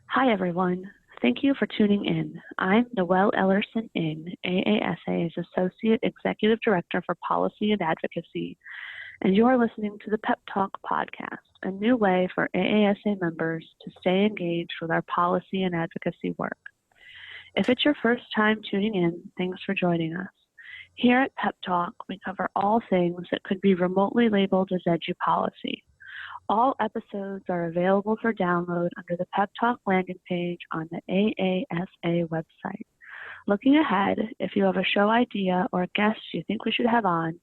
Hi, everyone. Thank you for tuning in. I'm Noelle Ellerson Ng, AASA's Associate Executive Director for Policy and Advocacy, and you're listening to the PEP Talk podcast, a new way for AASA members to stay engaged with our policy and advocacy work. If it's your first time tuning in, thanks for joining us. Here at PEP Talk, we cover all things that could be remotely labeled as edu-policy. All episodes are available for download under the PEP Talk landing page on the AASA website. Looking ahead, if you have a show idea or a guest you think we should have on,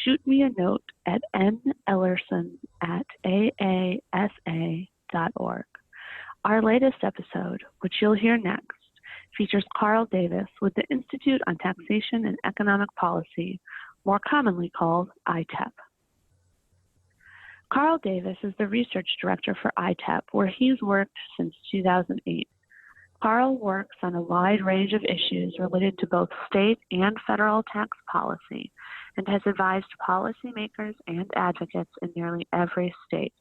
shoot me a note at nellerson@aasa.org. Our latest episode, which you'll hear next, features Carl Davis with the Institute on Taxation and Economic Policy, more commonly called ITEP. Carl Davis is the research director for ITEP, where he's worked since 2008. Carl works on a wide range of issues related to both state and federal tax policy and has advised policymakers and advocates in nearly every state.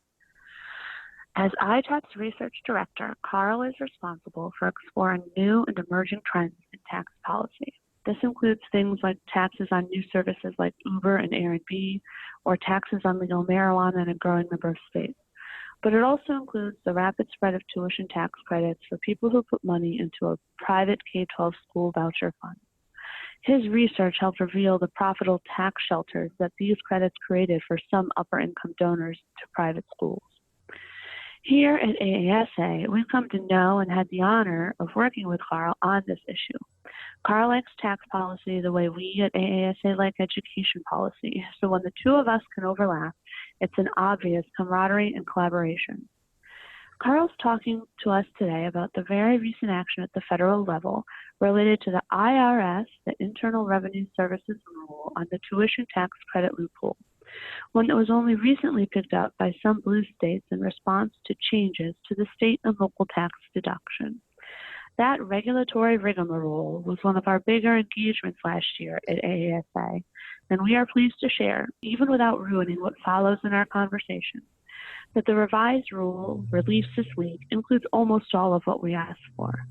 As ITEP's research director, Carl is responsible for exploring new and emerging trends in tax policy. This includes things like taxes on new services like Uber and Airbnb, or taxes on legal marijuana in a growing number of states. But it also includes the rapid spread of tuition tax credits for people who put money into a private K-12 school voucher fund. His research helped reveal the profitable tax shelters that these credits created for some upper-income donors to private schools. Here at AASA, we've come to know and had the honor of working with Carl on this issue. Carl likes tax policy the way we at AASA like education policy, so when the two of us can overlap, it's an obvious camaraderie and collaboration. Carl's talking to us today about the very recent action at the federal level related to the IRS, the Internal Revenue Services rule on the tuition tax credit loophole, one that was only recently picked up by some blue states in response to changes to the state and local tax deduction. That regulatory rigmarole was one of our bigger engagements last year at AASA, and we are pleased to share, even without ruining what follows in our conversation, that the revised rule released this week includes almost all of what we asked for.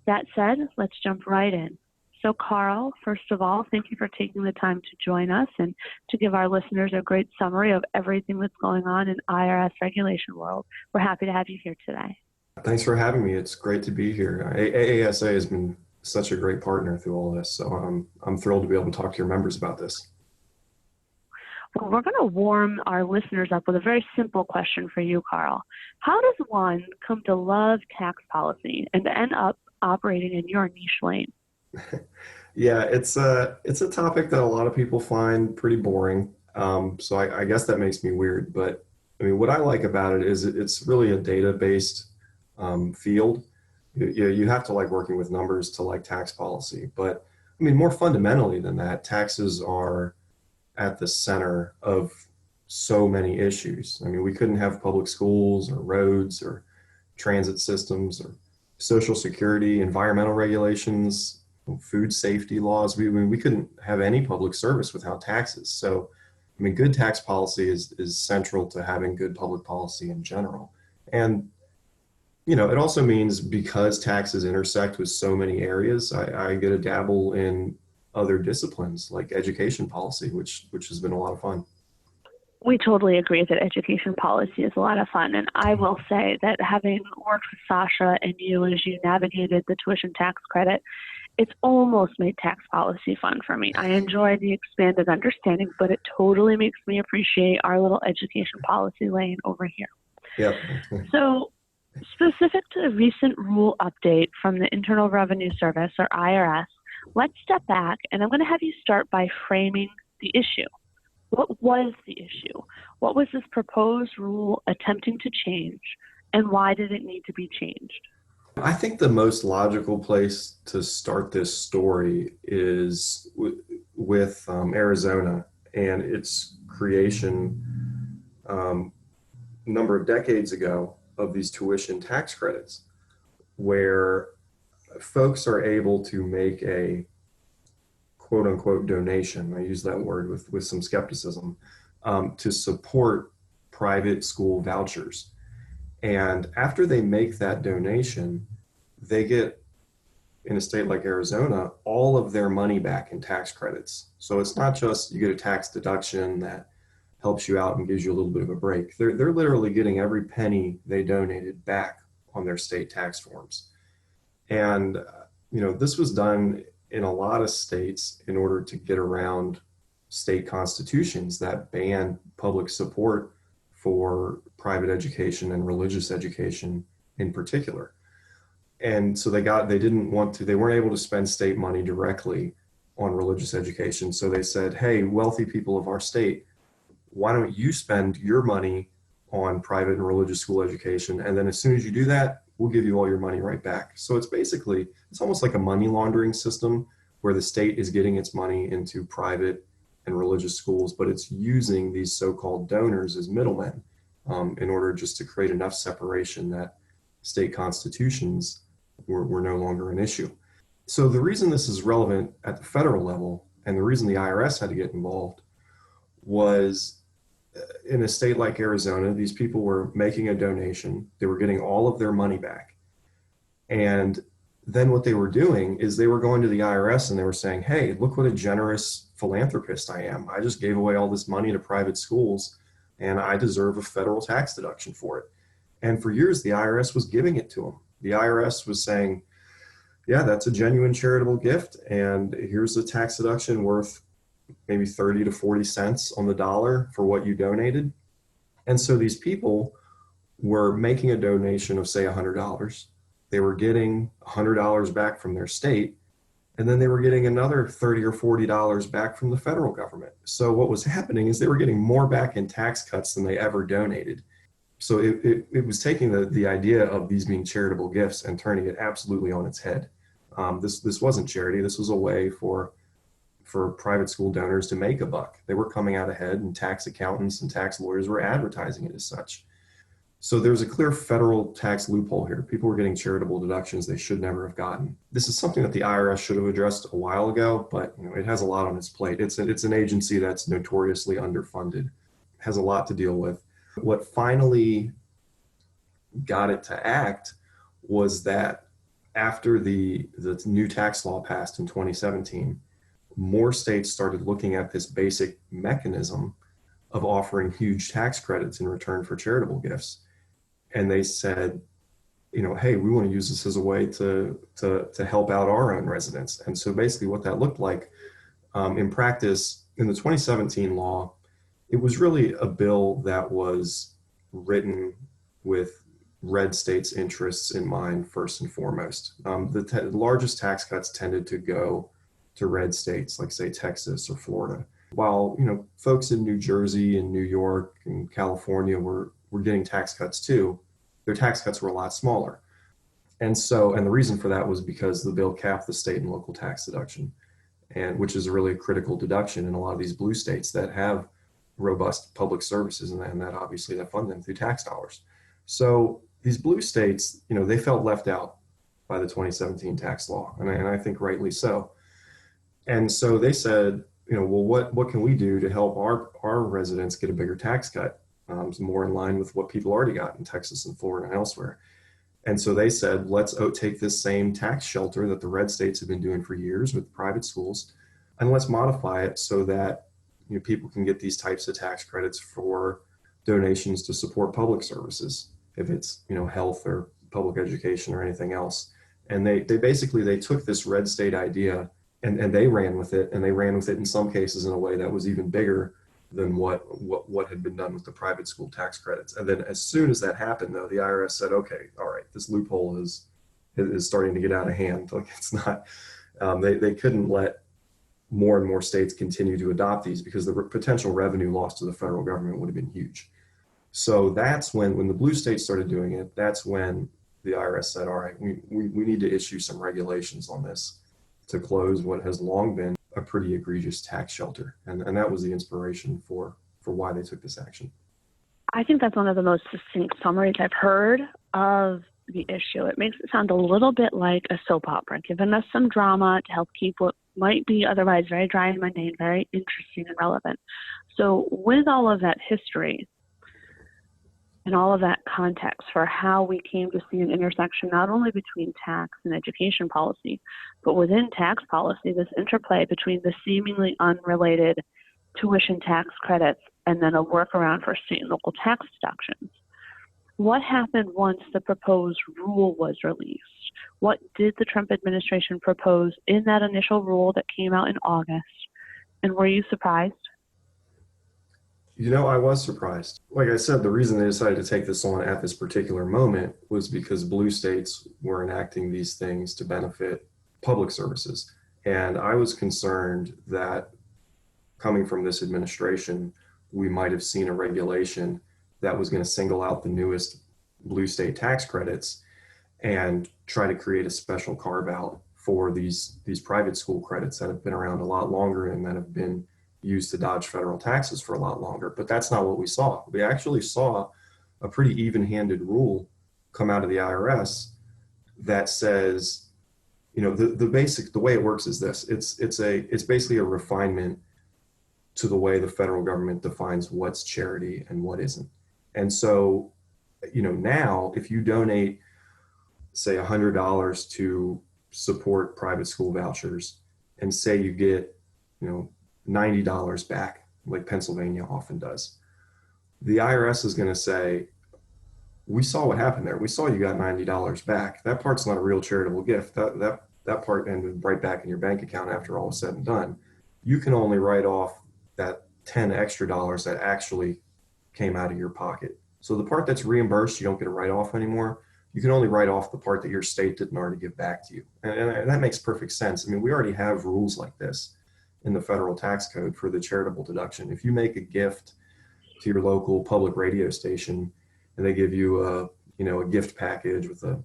That said, let's jump right in. So Carl, first of all, thank you for taking the time to join us and to give our listeners a great summary of everything that's going on in IRS regulation world. We're happy to have you here today. Thanks for having me. It's great to be here. AASA has been such a great partner through all this, so I'm thrilled to be able to talk to your members about this. Well, we're going to warm our listeners up with a very simple question for you, Carl. How does one come to love tax policy and to end up operating in your niche lane? Yeah, it's a topic that a lot of people find pretty boring. So I guess that makes me weird. But I mean, what I like about it is it's really a data-based field. You have to like working with numbers to like tax policy. But I mean, more fundamentally than that, taxes are at the center of so many issues. I mean, we couldn't have public schools or roads or transit systems or Social Security, environmental regulations, food safety laws. We couldn't have any public service without taxes. So, I mean, good tax policy is central to having good public policy in general. And, you know, it also means because taxes intersect with so many areas, I get to dabble in other disciplines like education policy, which has been a lot of fun. We totally agree that education policy is a lot of fun. And I will say that having worked with Sasha and you as you navigated the tuition tax credit, it's almost made tax policy fun for me. I enjoy the expanded understanding, but it totally makes me appreciate our little education policy lane over here. Yep. So specific to the recent rule update from the Internal Revenue Service, or IRS, let's step back and I'm going to have you start by framing the issue. What was the issue? What was this proposed rule attempting to change, and why did it need to be changed? I think the most logical place to start this story is with Arizona and its creation a number of decades ago of these tuition tax credits, where folks are able to make a quote unquote donation. I use that word with some skepticism to support private school vouchers. And after they make that donation, they get, in a state like Arizona, all of their money back in tax credits. So it's not just you get a tax deduction that helps you out and gives you a little bit of a break. They're literally getting every penny they donated back on their state tax forms. And this was done in a lot of states in order to get around state constitutions that ban public support for private education and religious education in particular. And so they weren't able to spend state money directly on religious education. So they said, hey, wealthy people of our state, why don't you spend your money on private and religious school education? And then as soon as you do that, we'll give you all your money right back. So it's almost like a money laundering system where the state is getting its money into private and religious schools, but it's using these so-called donors as middlemen in order just to create enough separation that state constitutions were no longer an issue. So the reason this is relevant at the federal level and the reason the IRS had to get involved was in a state like Arizona, these people were making a donation. They were getting all of their money back. And then what they were doing is they were going to the IRS and they were saying, hey, look what a generous philanthropist I am. I just gave away all this money to private schools and I deserve a federal tax deduction for it. And for years, the IRS was giving it to them. The IRS was saying, yeah, that's a genuine charitable gift. And here's a tax deduction worth maybe 30 to 40 cents on the dollar for what you donated. And so these people were making a donation of, say, $100. They were getting $100 back from their state, and then they were getting another $30 or $40 back from the federal government. So what was happening is they were getting more back in tax cuts than they ever donated. So it was taking the idea of these being charitable gifts and turning it absolutely on its head. This wasn't charity. This was a way for private school donors to make a buck. They were coming out ahead, and tax accountants and tax lawyers were advertising it as such. So there's a clear federal tax loophole here. People were getting charitable deductions they should never have gotten. This is something that the IRS should have addressed a while ago, but it has a lot on its plate. It's an agency that's notoriously underfunded, has a lot to deal with. What finally got it to act was that after the new tax law passed in 2017, more states started looking at this basic mechanism of offering huge tax credits in return for charitable gifts. And they said, hey, we want to use this as a way to help out our own residents. And so basically what that looked like in practice, in the 2017 law, it was really a bill that was written with red states' interests in mind first and foremost. The largest tax cuts tended to go to red states like, say, Texas or Florida, while folks in New Jersey and New York and California were getting tax cuts too. Their tax cuts were a lot smaller. And the reason for that was because the bill capped the state and local tax deduction, and which is a really critical deduction in a lot of these blue states that have robust public services and that obviously that fund them through tax dollars. So these blue states, they felt left out by the 2017 tax law, and I think rightly so. And so they said, well, what can we do to help our residents get a bigger tax cut, more in line with what people already got in Texas and Florida and elsewhere? And so they said, let's take this same tax shelter that the red states have been doing for years with private schools, and let's modify it so that people can get these types of tax credits for donations to support public services, if it's health or public education or anything else. And they took this red state idea and they ran with it, and they ran with it in some cases in a way that was even bigger than what had been done with the private school tax credits. And then as soon as that happened, though, the IRS said, okay, all right, this loophole is starting to get out of hand. Like, it's not, they couldn't let more and more states continue to adopt these because the potential revenue loss to the federal government would have been huge. So that's when the blue states started doing it, that's when the IRS said, all right, we need to issue some regulations on this to close what has long been a pretty egregious tax shelter. And that was the inspiration for why they took this action. I think that's one of the most succinct summaries I've heard of the issue. It makes it sound a little bit like a soap opera, giving us some drama to help keep what might be otherwise very dry and mundane, very interesting and relevant. So with all of that history, and all of that context for how we came to see an intersection not only between tax and education policy, but within tax policy, this interplay between the seemingly unrelated tuition tax credits and then a workaround for state and local tax deductions. What happened once the proposed rule was released? What did the Trump administration propose in that initial rule that came out in August? And were you surprised? I was surprised. Like I said, the reason they decided to take this on at this particular moment was because blue states were enacting these things to benefit public services. And I was concerned that coming from this administration, we might have seen a regulation that was going to single out the newest blue state tax credits and try to create a special carve out for these private school credits that have been around a lot longer and that have been used to dodge federal taxes for a lot longer. But that's not what we saw. We actually saw a pretty even-handed rule come out of the IRS that says, the way it works is this. It's basically a refinement to the way the federal government defines what's charity and what isn't. And so, now if you donate, say, $100 to support private school vouchers and say you get, $90 back, like Pennsylvania often does, the IRS is going to say, we saw what happened there. We saw you got $90 back. That part's not a real charitable gift. That part ended right back in your bank account after all is said and done. You can only write off that 10 extra dollars that actually came out of your pocket. So the part that's reimbursed, you don't get a write-off anymore. You can only write off the part that your state didn't already give back to you. And that makes perfect sense. I mean, we already have rules like this in the federal tax code for the charitable deduction. If you make a gift to your local public radio station and they give you a gift package with a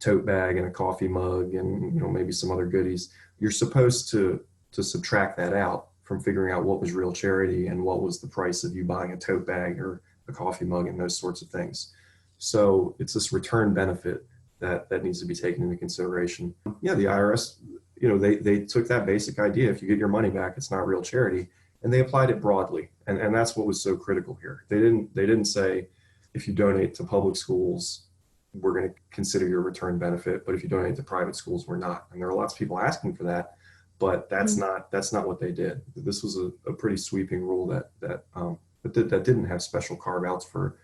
tote bag and a coffee mug and maybe some other goodies, you're supposed to subtract that out from figuring out what was real charity and what was the price of you buying a tote bag or a coffee mug and those sorts of things. So it's this return benefit that needs to be taken into consideration. Yeah, the IRS, they took that basic idea. If you get your money back, it's not real charity, and they applied it broadly. And that's what was so critical here. They didn't say, if you donate to public schools, we're going to consider your return benefit, but if you donate to private schools, we're not. And there are lots of people asking for that, but that's not what they did. This was a pretty sweeping rule that didn't have special carve outs for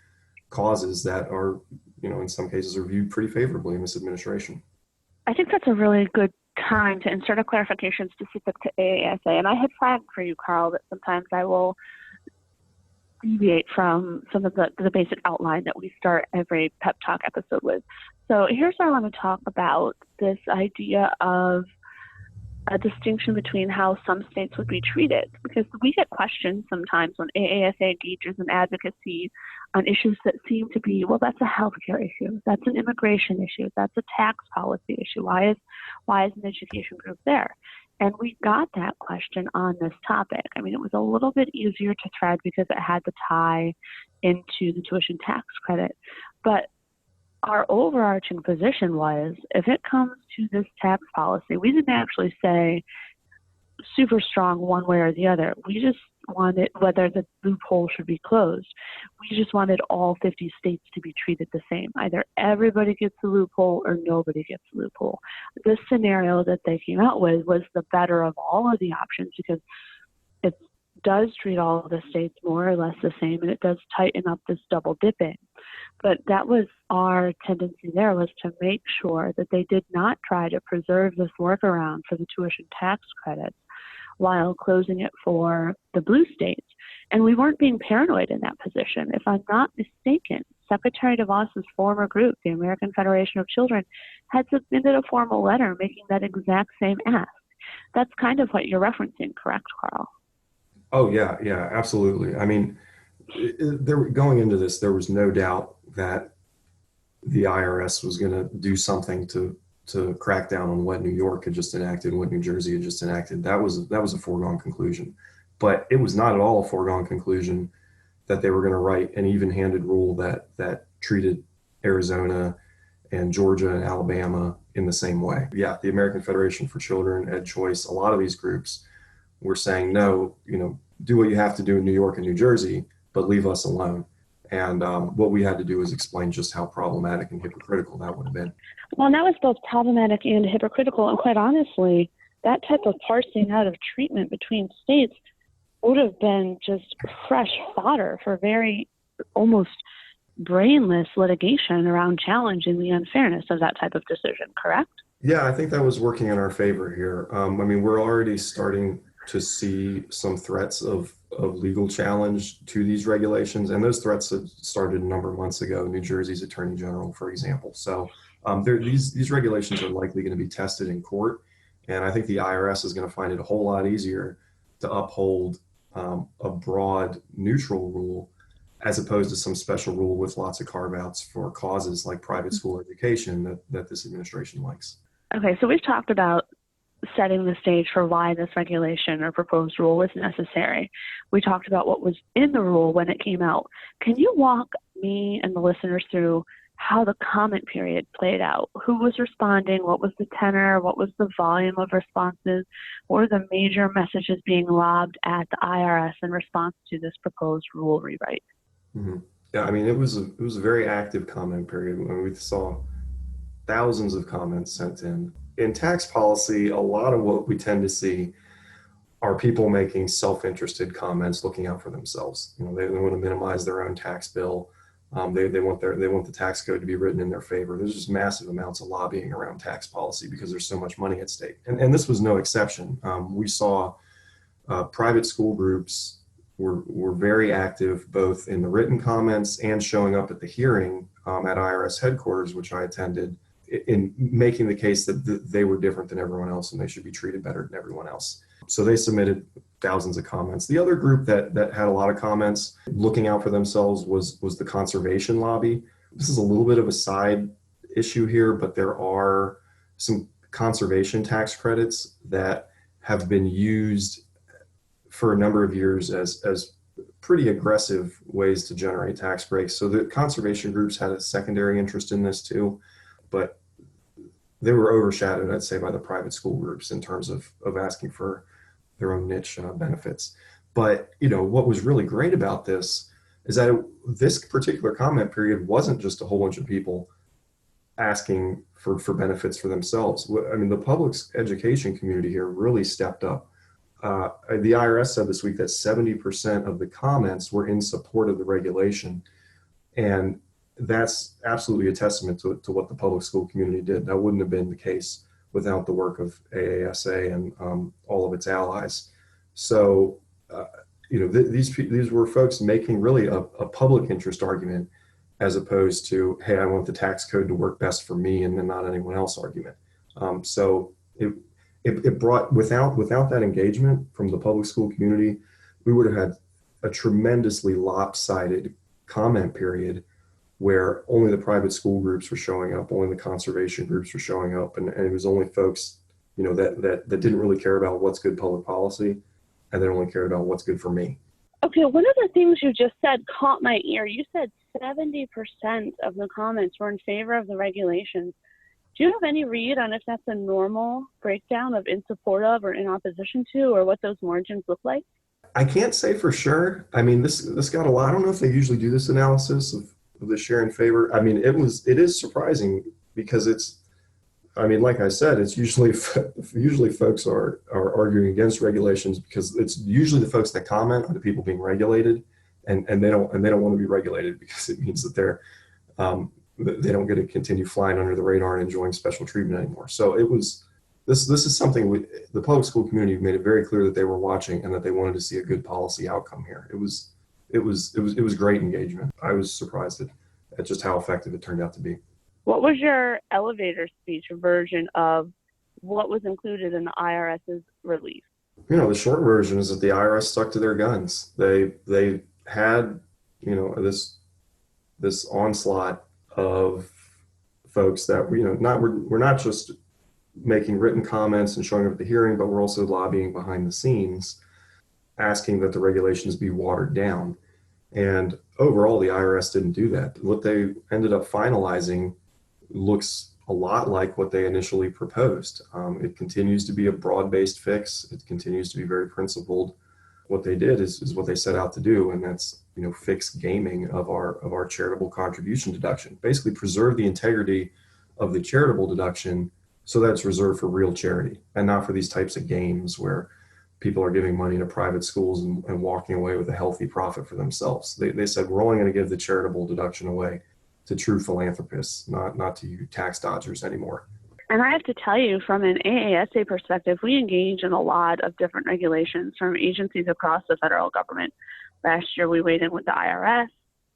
causes that are, in some cases are viewed pretty favorably in this administration. I think that's a really good time to insert a clarification specific to AASA. And I had flagged for you, Carl, that sometimes I will deviate from some of the basic outline that we start every PEP Talk episode with. So here's what I want to talk about, this idea of a distinction between how some states would be treated, because we get questions sometimes when AASA engages in advocacy on issues that seem to be, well, that's a healthcare issue, that's an immigration issue, that's a tax policy issue. Why is an education group there? And we got that question on this topic. I mean, it was a little bit easier to thread because it had the tie into the tuition tax credit, but our overarching position was, if it comes to this tax policy, we didn't actually say super strong one way or the other. We just wanted, whether the loophole should be closed, we just wanted all 50 states to be treated the same. Either everybody gets the loophole or nobody gets the loophole. This scenario that they came out with was the better of all of the options because it does treat all of the states more or less the same, and it does tighten up this double dipping. But that was our tendency there, was to make sure that they did not try to preserve this workaround for the tuition tax credits while closing it for the blue states. And we weren't being paranoid in that position. If I'm not mistaken, Secretary DeVos's former group, the American Federation of Children, had submitted a formal letter making that exact same ask. That's kind of what you're referencing, correct, Carl? Oh, yeah, absolutely. I mean, going into this, there was no doubt that the IRS was going to do something to crack down on what New York had just enacted and what New Jersey had just enacted. That was a foregone conclusion. But it was not at all a foregone conclusion that they were going to write an even-handed rule that treated Arizona and Georgia and Alabama in the same way. Yeah, the American Federation for Children, Ed Choice, a lot of these groups were saying, no, do what you have to do in New York and New Jersey, but leave us alone. And what we had to do is explain just how problematic and hypocritical that would have been. Well, that was both problematic and hypocritical. And quite honestly, that type of parsing out of treatment between states would have been just fresh fodder for very almost brainless litigation around challenging the unfairness of that type of decision, correct? Yeah, I think that was working in our favor here. I mean, we're already starting to see some threats of legal challenge to these regulations, and those threats had started a number of months ago. New Jersey's Attorney General, for example. So these regulations are likely going to be tested in court, and I think the IRS is going to find it a whole lot easier to uphold a broad, neutral rule as opposed to some special rule with lots of carve-outs for causes like private school education that this administration likes. Okay, so we've talked about setting the stage for why this regulation or proposed rule was necessary. We talked about what was in the rule when it came out. Can you walk me and the listeners through how the comment period played out? Who was responding? What was the tenor? What was the volume of responses? What were the major messages being lobbed at the IRS in response to this proposed rule rewrite? Mm-hmm. Yeah, I mean, it was a very active comment period. I mean, we saw thousands of comments sent in. In tax policy, a lot of what we tend to see are people making self-interested comments, looking out for themselves. You know, they want to minimize their own tax bill. They want the tax code to be written in their favor. There's just massive amounts of lobbying around tax policy because there's so much money at stake. And this was no exception. We saw private school groups were very active, both in the written comments and showing up at the hearing at IRS headquarters, which I attended, in making the case that they were different than everyone else and they should be treated better than everyone else. So they submitted thousands of comments. The other group that had a lot of comments looking out for themselves was the conservation lobby. This is a little bit of a side issue here, but there are some conservation tax credits that have been used for a number of years as pretty aggressive ways to generate tax breaks. So the conservation groups had a secondary interest in this too, but they were overshadowed, I'd say, by the private school groups in terms of asking for their own niche benefits. But, you know, what was really great about this is that this particular comment period wasn't just a whole bunch of people asking for benefits for themselves. I mean, the public education community here really stepped up. The IRS said this week that 70% of the comments were in support of the regulation. And that's absolutely a testament to what the public school community did. That wouldn't have been the case without the work of AASA and all of its allies. So, you know, these were folks making really a public interest argument as opposed to, hey, I want the tax code to work best for me and then not anyone else argument. So it brought, without that engagement from the public school community, we would have had a tremendously lopsided comment period where only the private school groups were showing up, only the conservation groups were showing up, and it was only folks, you know, that didn't really care about what's good public policy, and they only cared about what's good for me. Okay, one of the things you just said caught my ear. You said 70% of the comments were in favor of the regulations. Do you have any read on if that's a normal breakdown of in support of or in opposition to, or what those margins look like? I can't say for sure. I mean, this got a lot. I don't know if they usually do this analysis of the share in favor. I mean, it is surprising because it's, I mean, like I said, it's usually folks are arguing against regulations because it's usually the folks that comment are the people being regulated, and they don't want to be regulated because it means that they don't get to continue flying under the radar and enjoying special treatment anymore. So this is something the public school community made it very clear that they were watching and that they wanted to see a good policy outcome here. It was great engagement. I was surprised at just how effective it turned out to be. What was your elevator speech version of what was included in the IRS's release? You know, the short version is that the IRS stuck to their guns. They had, you know, this onslaught of folks that we're not just making written comments and showing up at the hearing, but we're also lobbying behind the scenes, asking that the regulations be watered down. And overall, the IRS didn't do that. What they ended up finalizing looks a lot like what they initially proposed. It continues to be a broad-based fix. It continues to be very principled. what they did is what they set out to do, and that's fix gaming of our charitable contribution deduction. Basically, preserve the integrity of the charitable deduction so that it's reserved for real charity and not for these types of games where people are giving money to private schools and walking away with a healthy profit for themselves. They said we're only going to give the charitable deduction away to true philanthropists, not to you tax dodgers anymore. And I have to tell you, from an AASA perspective, we engage in a lot of different regulations from agencies across the federal government. Last year, we weighed in with the IRS,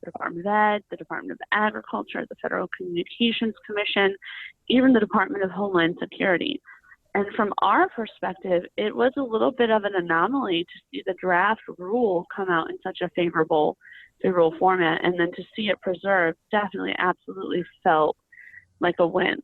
the Department of Ed, the Department of Agriculture, the Federal Communications Commission, even the Department of Homeland Security. And from our perspective, it was a little bit of an anomaly to see the draft rule come out in such a favorable format, and then to see it preserved definitely absolutely felt like a win.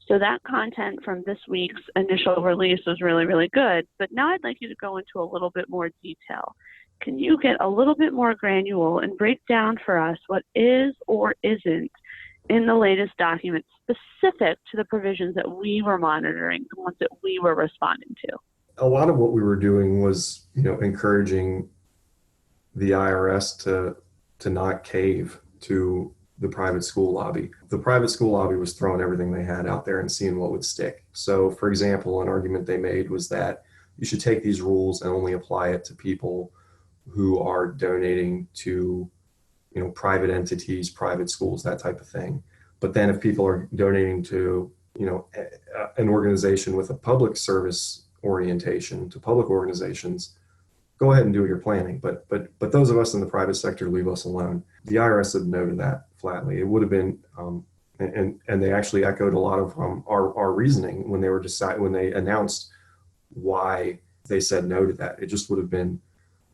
So that content from this week's initial release was really, really good. But now I'd like you to go into a little bit more detail. Can you get a little bit more granular and break down for us what is or isn't in the latest document specific to the provisions that we were monitoring, the ones that we were responding to? A lot of what we were doing was, encouraging the IRS to not cave to the private school lobby. The private school lobby was throwing everything they had out there and seeing what would stick. So, for example, an argument they made was that you should take these rules and only apply it to people who are donating to, private entities, private schools, that type of thing. But then if people are donating to, an organization with a public service orientation, to public organizations, go ahead and do your planning. But those of us in the private sector, leave us alone. The IRS said no to that flatly. It would have been, and they actually echoed a lot of our reasoning when they announced why they said no to that. It just would have been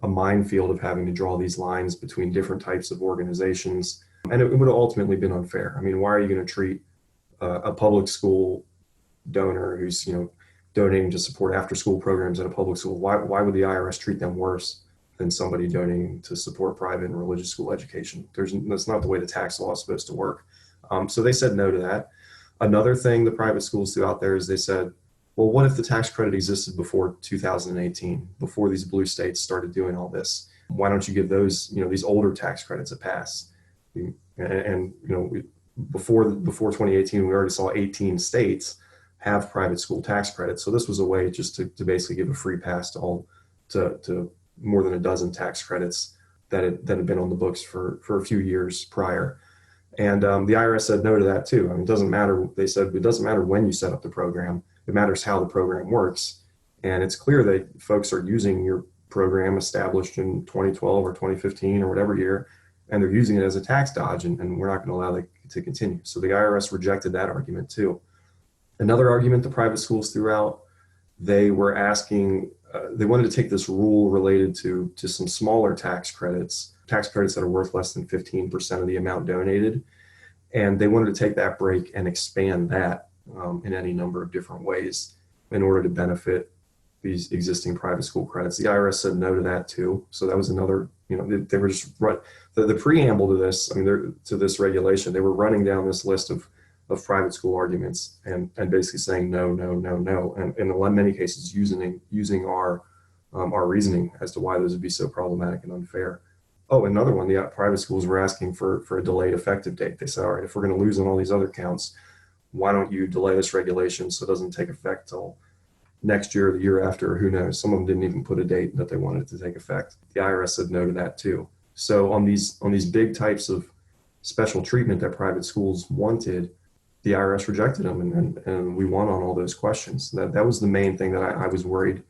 a minefield of having to draw these lines between different types of organizations, and it would have ultimately been unfair. I mean, why are you going to treat a public school donor who's donating to support after-school programs at a public school? Why would the IRS treat them worse than somebody donating to support private and religious school education? That's not the way the tax law is supposed to work. So they said no to that. Another thing the private schools threw out there is they said, well, what if the tax credit existed before 2018, before these blue states started doing all this? Why don't you give those, these older tax credits a pass? And before 2018, we already saw 18 states have private school tax credits. So this was a way just to basically give a free pass to more than a dozen tax credits that had been on the books for a few years prior. And the IRS said no to that too. I mean, it doesn't matter. They said it doesn't matter when you set up the program. It matters how the program works. And it's clear that folks are using your program established in 2012 or 2015 or whatever year, and they're using it as a tax dodge, and we're not going to allow that to continue. So the IRS rejected that argument too. Another argument the private schools threw out, they were asking, they wanted to take this rule related to some smaller tax credits that are worth less than 15% of the amount donated, and they wanted to take that break and expand that in any number of different ways in order to benefit these existing private school credits. The IRS said no to that too. So that was another, they were just the preamble to this, to this regulation, they were running down this list of private school arguments and basically saying no, no, no, no, and in many cases using our reasoning as to why those would be so problematic and unfair. Oh, another one, the private schools were asking for a delayed effective date. They said, all right, if we're going to lose on all these other counts, why don't you delay this regulation so it doesn't take effect till next year or the year after, or who knows? Some of them didn't even put a date that they wanted it to take effect. The IRS said no to that too. So on these big types of special treatment that private schools wanted, the IRS rejected them, and we won on all those questions. That was the main thing that I was worried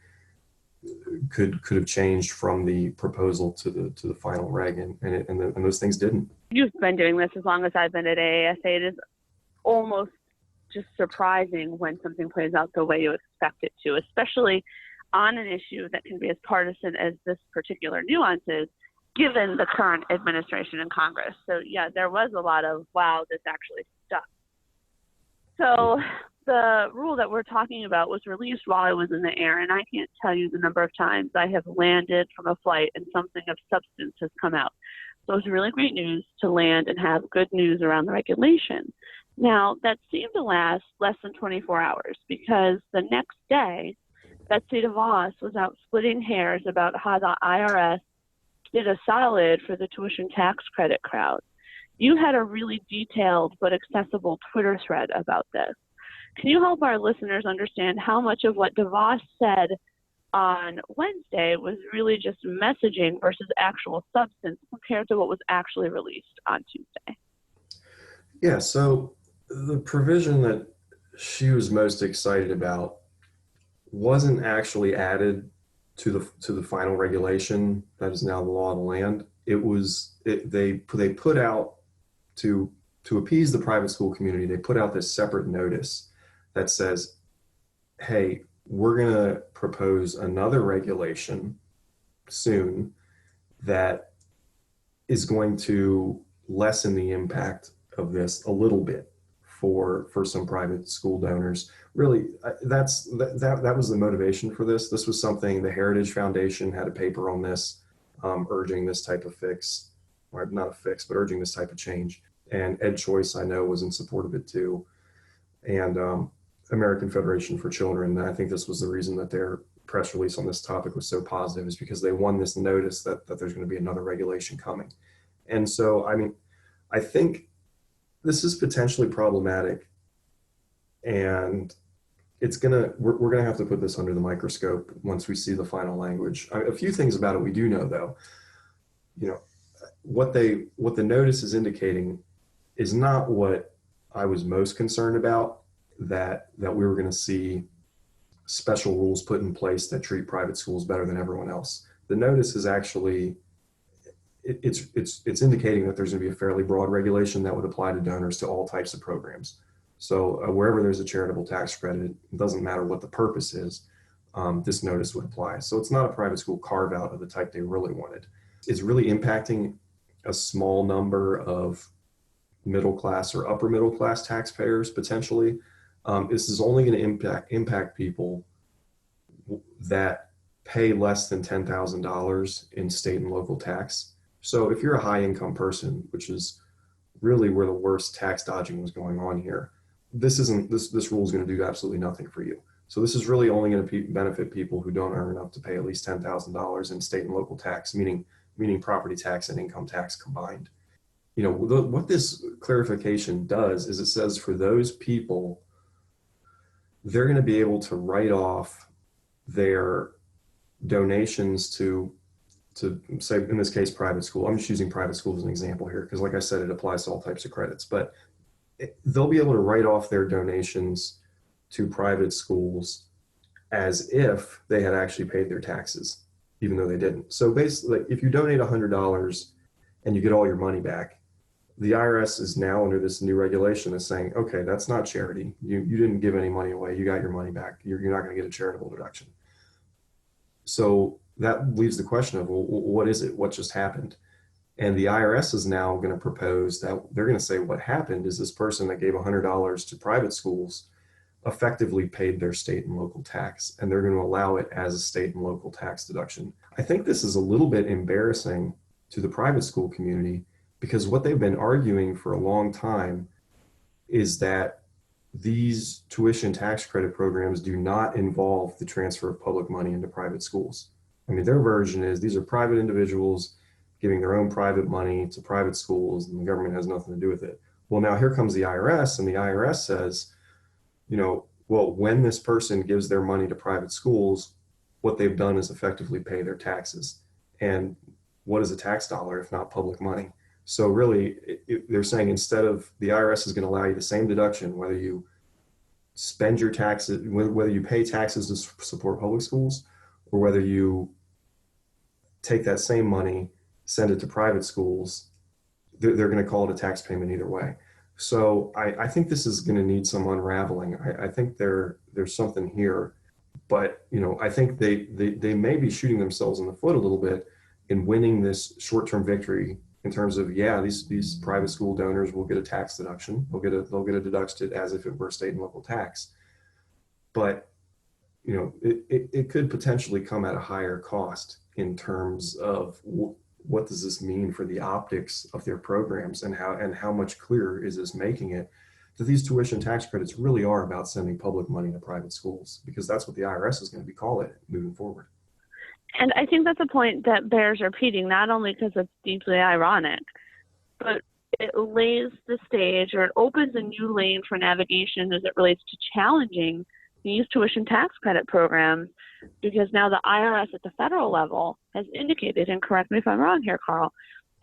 could have changed from the proposal to the final reg, and those things didn't. You've been doing this as long as I've been at AASA. It is almost just surprising when something plays out the way you expect it to, especially on an issue that can be as partisan as this particular nuance is, given the current administration in Congress. So yeah, there was a lot of, wow, this actually stuck. So the rule that we're talking about was released while I was in the air, and I can't tell you the number of times I have landed from a flight and something of substance has come out. So it's really great news to land and have good news around the regulation. Now, that seemed to last less than 24 hours because the next day, Betsy DeVos was out splitting hairs about how the IRS did a solid for the tuition tax credit crowd. You had a really detailed but accessible Twitter thread about this. Can you help our listeners understand how much of what DeVos said on Wednesday was really just messaging versus actual substance compared to what was actually released on Tuesday? Yeah, so the provision that she was most excited about wasn't actually added to the final regulation that is now the law of the land. They put out to appease the private school community. They put out this separate notice that says, "Hey, we're going to propose another regulation soon that is going to lessen the impact of this a little bit for some private school donors." Really, that was the motivation for this. This was something the Heritage Foundation had a paper on this, urging this type of fix, or not a fix, but urging this type of change. And Ed Choice, I know, was in support of it too. And American Federation for Children. And I think this was the reason that their press release on this topic was so positive, is because they won this notice that there's going to be another regulation coming. And so, I mean, I think this is potentially problematic, and we're gonna have to put this under the microscope once we see the final language. A few things about it we do know, though. You know, what the notice is indicating is not what I was most concerned about, that we were going to see special rules put in place that treat private schools better than everyone else. The notice is actually it's indicating that there's going to be a fairly broad regulation that would apply to donors to all types of programs. So wherever there's a charitable tax credit, it doesn't matter what the purpose is, this notice would apply. So it's not a private school carve out of the type they really wanted. It's really impacting a small number of middle class or upper middle class taxpayers potentially. This is only going to impact people that pay less than $10,000 in state and local tax. So if you're a high income person, which is really where the worst tax dodging was going on here, this rule is going to do absolutely nothing for you. So this is really only going to benefit people who don't earn enough to pay at least $10,000 in state and local tax, meaning property tax and income tax combined. You know, what this clarification does is it says for those people, they're going to be able to write off their donations to say, in this case, private school. I'm just using private school as an example here because, like I said, it applies to all types of credits. But they'll be able to write off their donations to private schools as if they had actually paid their taxes, even though they didn't. So basically, if you donate $100 and you get all your money back, the IRS is now under this new regulation that's saying, okay, that's not charity. You didn't give any money away. You got your money back. You're not going to get a charitable deduction. So that leaves the question of, well, what is it? What just happened? And the IRS is now going to propose that they're going to say what happened is this person that gave $100 to private schools effectively paid their state and local tax, and they're going to allow it as a state and local tax deduction. I think this is a little bit embarrassing to the private school community because what they've been arguing for a long time is that these tuition tax credit programs do not involve the transfer of public money into private schools. I mean, their version is these are private individuals giving their own private money to private schools, and the government has nothing to do with it. Well, now here comes the IRS, and the IRS says, you know, well, when this person gives their money to private schools, what they've done is effectively pay their taxes. And what is a tax dollar if not public money? So really, they're saying instead of the IRS is going to allow you the same deduction, whether you spend your taxes, whether you pay taxes to support public schools, or whether you take that same money, send it to private schools, they're going to call it a tax payment either way. So I think this is going to need some unraveling. I think there's something here, but you know, I think they may be shooting themselves in the foot a little bit in winning this short-term victory in terms of, yeah, these private school donors will get a tax deduction. They'll get a deduction as if it were state and local tax. But you know, it could potentially come at a higher cost in terms of what does this mean for the optics of their programs, and how much clearer is this making it that these tuition tax credits really are about sending public money to private schools, because that's what the IRS is going to be calling it moving forward. And I think that's a point that bears repeating, not only because it's deeply ironic, but it lays the stage, or it opens a new lane for navigation as it relates to challenging these tuition tax credit programs, because now the IRS at the federal level has indicated, and correct me if I'm wrong here, Carl,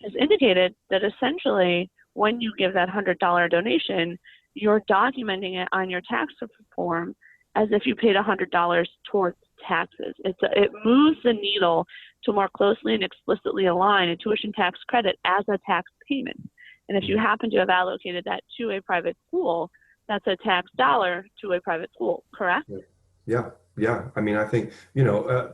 has indicated that essentially when you give that $100 donation, you're documenting it on your tax form as if you paid $100 towards taxes. It moves the needle to more closely and explicitly align a tuition tax credit as a tax payment. And if you happen to have allocated that to a private school, that's a tax dollar to a private school, correct? Yeah. I mean, I think, a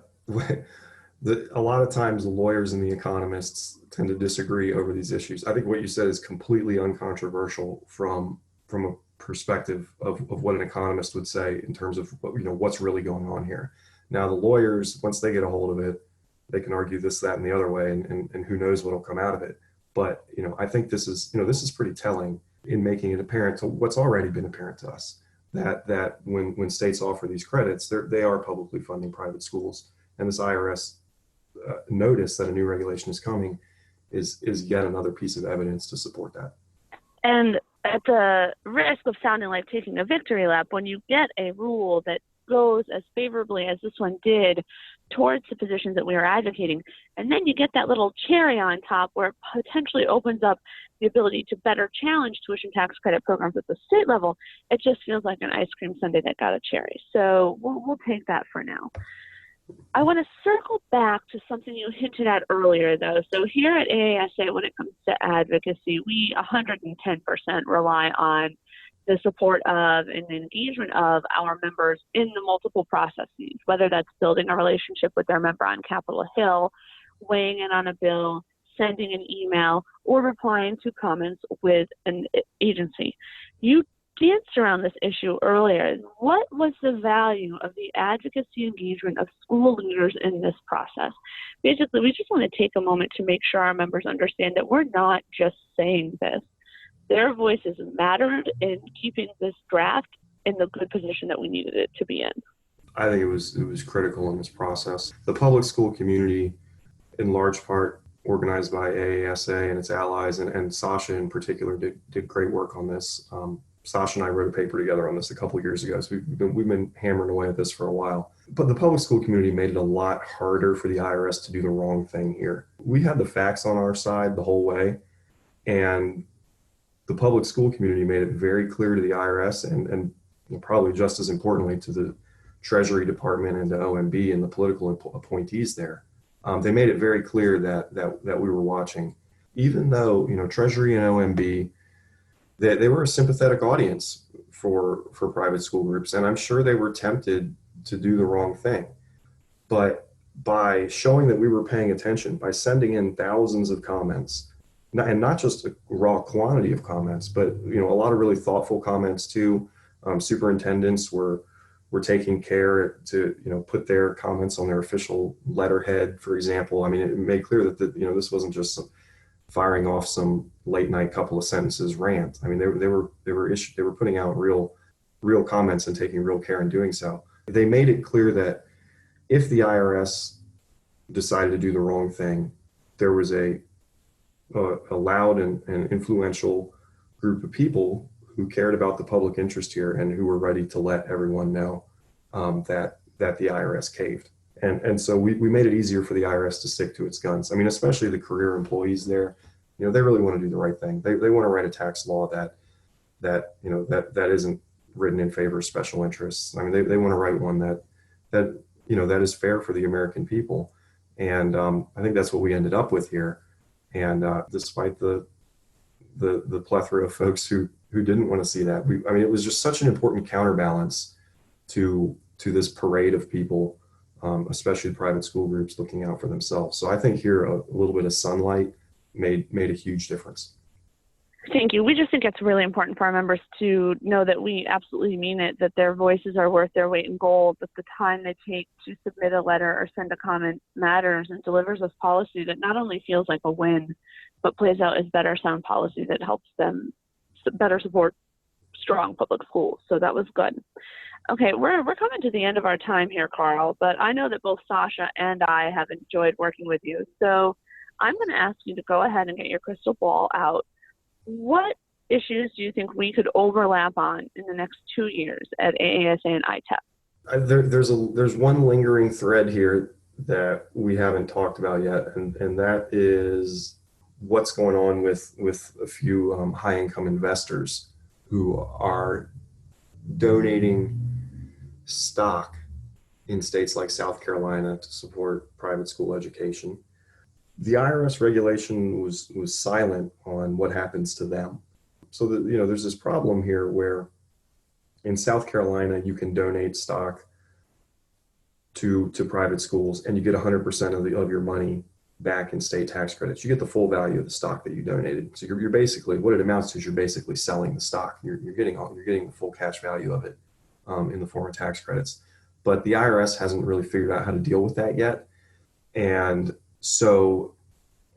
lot of times the lawyers and the economists tend to disagree over these issues. I think what you said is completely uncontroversial from a perspective of what an economist would say in terms of what's really going on here. Now, the lawyers, once they get a hold of it, they can argue this, that, and the other way, and who knows what'll come out of it. But I think this is pretty telling in making it apparent to what's already been apparent to us, that when states offer these credits, they are publicly funding private schools, and this IRS notice that a new regulation is coming is yet another piece of evidence to support that. And at the risk of sounding like taking a victory lap, when you get a rule that goes as favorably as this one did towards the positions that we are advocating, and then you get that little cherry on top where it potentially opens up the ability to better challenge tuition tax credit programs at the state level, it just feels like an ice cream sundae that got a cherry. So we'll take that for now. I want to circle back to something you hinted at earlier, though. So here at AASA, when it comes to advocacy, we 110% rely on the support of and the engagement of our members in the multiple processes, whether that's building a relationship with their member on Capitol Hill, weighing in on a bill, sending an email, or replying to comments with an agency. You danced around this issue earlier. What was the value of the advocacy engagement of school leaders in this process? Basically, we just want to take a moment to make sure our members understand that we're not just saying this. Their voices mattered in keeping this draft in the good position that we needed it to be in. I think it was critical in this process. The public school community, in large part organized by AASA and its allies, and Sasha in particular, did great work on this. Sasha and I wrote a paper together on this a couple of years ago, so we've been hammering away at this for a while. But the public school community made it a lot harder for the IRS to do the wrong thing here. We had the facts on our side the whole way, and the public school community made it very clear to the IRS and probably just as importantly to the Treasury Department and to OMB and the political appointees there. They made it very clear that we were watching, even though Treasury and OMB, they were a sympathetic audience for private school groups, and I'm sure they were tempted to do the wrong thing. But by showing that we were paying attention, by sending in thousands of comments, and not just a raw quantity of comments, but a lot of really thoughtful comments too. Superintendents were taking care to put their comments on their official letterhead, for example. I mean, it made clear that this wasn't just firing off some late night couple of sentences rant. I mean, they were putting out real comments and taking real care in doing so. They made it clear that if the IRS decided to do the wrong thing, there was a loud and influential group of people who cared about the public interest here and who were ready to let everyone know that the IRS caved. And so we made it easier for the IRS to stick to its guns. I mean, especially the career employees there, they really want to do the right thing. They want to write a tax law that isn't written in favor of special interests. I mean, they want to write one that is fair for the American people. And I think that's what we ended up with here. And despite the plethora of folks who didn't want to see that, it was just such an important counterbalance to this parade of people, especially private school groups looking out for themselves. So I think here a little bit of sunlight made a huge difference. Thank you. We just think it's really important for our members to know that we absolutely mean it, that their voices are worth their weight in gold, that the time they take to submit a letter or send a comment matters and delivers us policy that not only feels like a win, but plays out as better sound policy that helps them better support strong public schools. So that was good. Okay, we're coming to the end of our time here, Carl, but I know that both Sasha and I have enjoyed working with you. So I'm going to ask you to go ahead and get your crystal ball out. What issues do you think we could overlap on in the next 2 years at AASA and ITEP? There's one lingering thread here that we haven't talked about yet, and that is what's going on with a few high-income investors who are donating stock in states like South Carolina to support private school education. The IRS regulation was silent on what happens to them. So that, there's this problem here where in South Carolina you can donate stock to private schools and you get 100% of your money back in state tax credits. You get the full value of the stock that you donated. So you're basically, what it amounts to is you're basically selling the stock. You're getting the full cash value of it in the form of tax credits. But the IRS hasn't really figured out how to deal with that yet. And so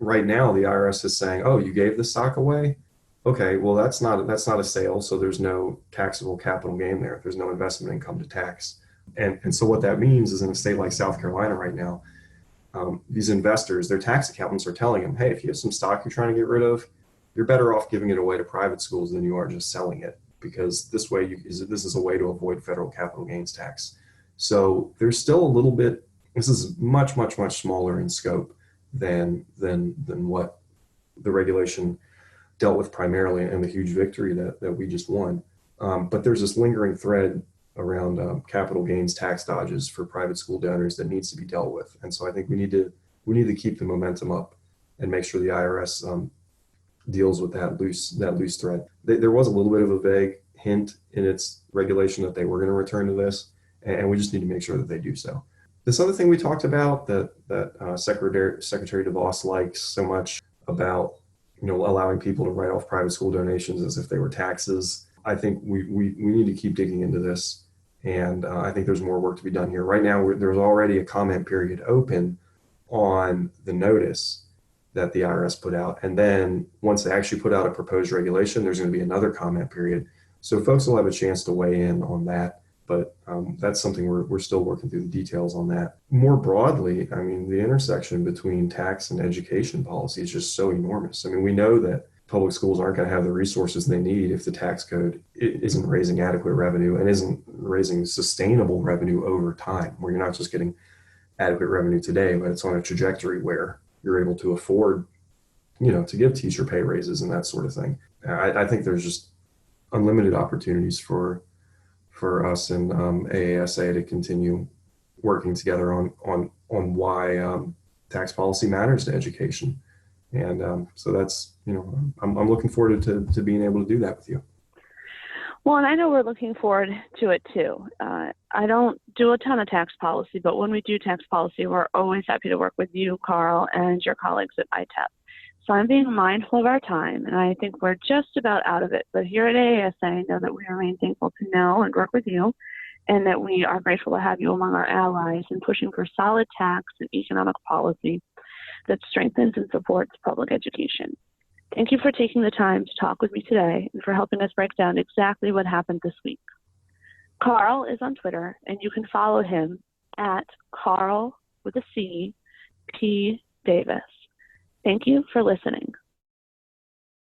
right now the IRS is saying, oh, you gave the stock away? Okay, well, that's not a sale, so there's no taxable capital gain there. There's no investment income to tax. And so what that means is in a state like South Carolina right now, these investors, their tax accountants are telling them, hey, if you have some stock you're trying to get rid of, you're better off giving it away to private schools than you are just selling it, because this is a way to avoid federal capital gains tax. So there's still a little bit, this is much, much, much smaller in scope than what the regulation dealt with primarily, and the huge victory that we just won. But there's this lingering thread around capital gains tax dodges for private school donors that needs to be dealt with. And so I think we need to keep the momentum up and make sure the IRS deals with that loose thread. There was a little bit of a vague hint in its regulation that they were going to return to this, and we just need to make sure that they do so. This other thing we talked about that Secretary DeVos likes so much about, allowing people to write off private school donations as if they were taxes. I think we need to keep digging into this. And I think there's more work to be done here. Right now, there's already a comment period open on the notice that the IRS put out. And then once they actually put out a proposed regulation, there's going to be another comment period. So folks will have a chance to weigh in on that. But that's something we're still working through the details on that. More broadly, I mean, the intersection between tax and education policy is just so enormous. I mean, we know that public schools aren't going to have the resources they need if the tax code isn't raising adequate revenue and isn't raising sustainable revenue over time, where you're not just getting adequate revenue today, but it's on a trajectory where you're able to afford, to give teacher pay raises and that sort of thing. I think there's just unlimited opportunities for us and AASA to continue working together on why tax policy matters to education. And so that's, I'm looking forward to being able to do that with you. Well, and I know we're looking forward to it too. I don't do a ton of tax policy, but when we do tax policy, we're always happy to work with you, Carl, and your colleagues at ITEP. So I'm being mindful of our time, and I think we're just about out of it. But here at AASA, I know that we remain thankful to know and work with you, and that we are grateful to have you among our allies in pushing for solid tax and economic policy that strengthens and supports public education. Thank you for taking the time to talk with me today and for helping us break down exactly what happened this week. Carl is on Twitter, and you can follow him at Carl with a C, P. Davis. Thank you for listening.